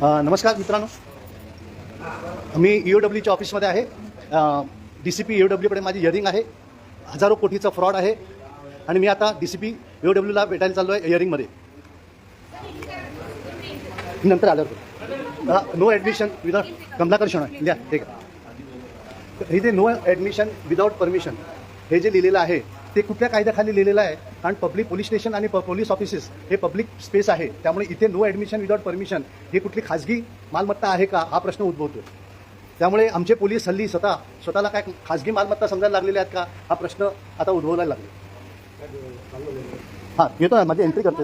नमस्कार मित्रांनो, मी EOWच्या ऑफिसमध्ये आहे. DCP EOWकडे माझी हिअरिंग आहे. हजारो कोटीचा फ्रॉड आहे आणि मी आता DCP EOWला भेटायला चाललो आहे हिअरिंगमध्ये. नंतर आल्यावर no admission without Kamalakar Shona द्या. ठीक आहे. इथे नो ॲडमिशन विदाउट परमिशन हे जे लिहिलेलं आहे ते कुठल्या कायद्याखाली लिहिलेलं आहे? कारण पब्लिक पोलीस स्टेशन आणि पोलीस ऑफिसेस हे पब्लिक स्पेस आहे, त्यामुळे इथे नो ॲडमिशन विदाउट परमिशन हे कुठली खाजगी मालमत्ता आहे का हा प्रश्न उद्भवतो. त्यामुळे आमचे पोलीस हल्ली स्वतःला काय खाजगी मालमत्ता समजायला लागलेले आहेत का हा प्रश्न आता उद्भवायला लागले. हां, येतो ना, माझी एंट्री करतो.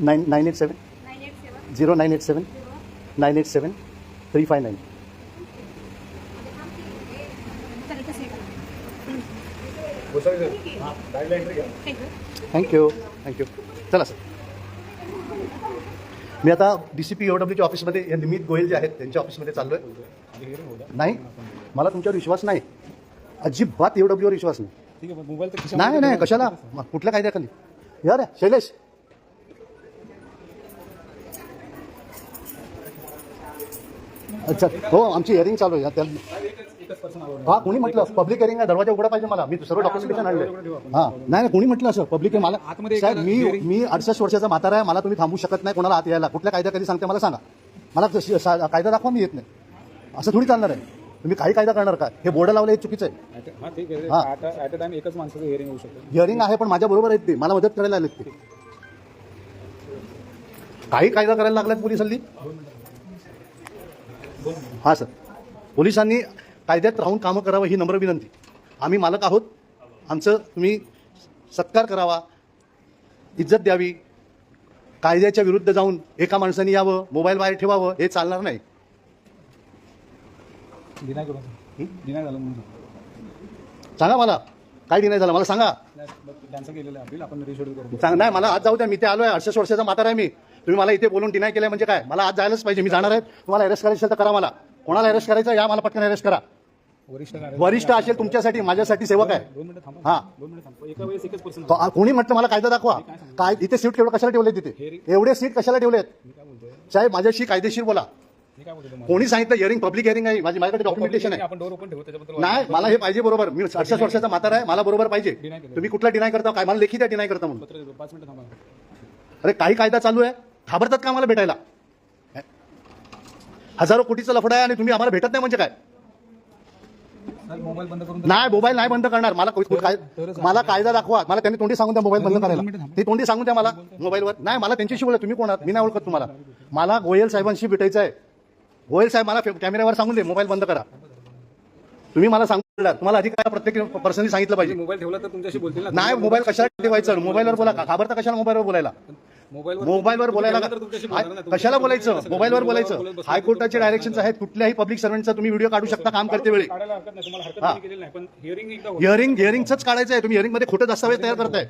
987 0987 987 359. थँक्यू. चला सर, मी आता DCP EOWच्या ऑफिसमध्ये निमित गोयल जे आहेत त्यांच्या ऑफिसमध्ये चाललो आहे. नाही, मला तुमच्यावर विश्वास नाही, अजिबात EOWवर विश्वास नाही. नाही, कशाला, कुठल्या कायद्याखाली? यार शैलेश, अच्छा हो, आमची हिअरिंग चालू आहे. हा, कोणी म्हटलं पब्लिक हिअरिंग आहे, दरवाजा उघडा पाहिजे मला, मी सर्व डॉक्युमेंटेशन आणले. हां, नाही कोणी म्हटलं असं पब्लिक मला? साहेब, मी 68 वर्षाचा म्हातारा आहे, मला तुम्ही थांबवू शकत नाही कोणाला आत यायला. कुठल्या कायदा कधी सांगते मला सांगा. मला कायदा दाखवा, मी येत नाही. असं थोडी चालणार आहे. तुम्ही काही कायदा करणार का? हे बोर्ड लावलं हे चुकीचं आहे. हिअरिंग आहे पण माझ्या बरोबर आहेत ते, मला मदत करायला आलेत ते. काही कायदा करायला लागलात पोलीस हल्ली. हां सर, पोलिसांनी कायद्यात राहून कामं करावं ही नम्र विनंती. आम्ही मालक आहोत, आमचं तुम्ही सत्कार करावा, इज्जत द्यावी. कायद्याच्या विरुद्ध जाऊन एका माणसाने यावं, मोबाईल बाहेर ठेवावं हे चालणार नाही. सांगा मला काय डिनाय झालं, मला सांगा. नाही, मला आज जाऊ द्या, मी ते आलोय. 68 वर्षाचा म्हातारा आहे मी. तुम्ही मला इथे बोलून डिनाय केलंय म्हणजे काय? मला आज जायलाच पाहिजे. मी जाणार आहे. तुम्हाला अरेस्ट करायचं असेल तर करा. मला कोणाला अरेस्ट करायचं या, मला पटकन अरेस्ट करा. वरिष्ठ असेल तुमच्यासाठी, माझ्यासाठी सेवक आहे. हां, कोणी म्हटलं मला कायदा दाखवा. काय इथे सीट केवढं कशाला ठेवले? तिथे एवढे सीट कशाला ठेवलेत? साहेब, माझ्याशी कायदेशीर बोला. कोणी सांगितलं हिअरिंग पब्लिक हिअरिंग आहे? माझ्याकडे डॉक्युमेंटेशन आहे. नाही, मला हे पाहिजे बरोबर. मी 68 वर्षाचा म्हातारा आहे, मला बरोबर पाहिजे. तुम्ही कुठला डिनाय करता? काय मला लेखी द्या डिनाय करता म्हणून. अरे काही कायदा चालू आहे, घाबरतात का आम्हाला भेटायला? हजारो कोटीचा लफडा आहे आणि तुम्ही आम्हाला भेटत नाही म्हणजे काय? नाही, मोबाईल नाही बंद करणार. मला कायदा दाखवा. मला त्यांनी तोंडी सांगून द्या मोबाईल बंद करायला. ते तोंडी सांगून द्या मला मोबाईलवर. नाही, मला त्यांच्याशी बोला. तुम्ही कोण आहात? मी नाही ओळखत तुम्हाला. मला गोयल साहेबांशी भेटायचं आहे. गोयल साहेब, मला कॅमेऱ्यावर सांगून दे मोबाईल बंद करा. तुम्ही मला सांगू, तुम्हाला अधिकार प्रत्येक पर्सनली सांगितलं पाहिजे. मोबाईल ठेवला तर तुमच्याशी बोलतील ना. नाही, मोबाईल कशाला ठेवायचं? मोबाईलवर बोला. घाबरता कशाला मोबाईलवर बोलायला? मोबाईलवर बोलायला कशाला बोलायचं? मोबाईलवर बोलायचं. हायकोर्टाचे डायरेक्शन्स आहेत. कुठल्याही पब्लिक सर्व्हंटचा तुम्ही व्हिडिओ काढू शकता काम करते वेळी. हिअरिंगच काढायचं आहे. तुम्ही हिअरिंग मध्ये खोटे दस्तावेज तयार करताय.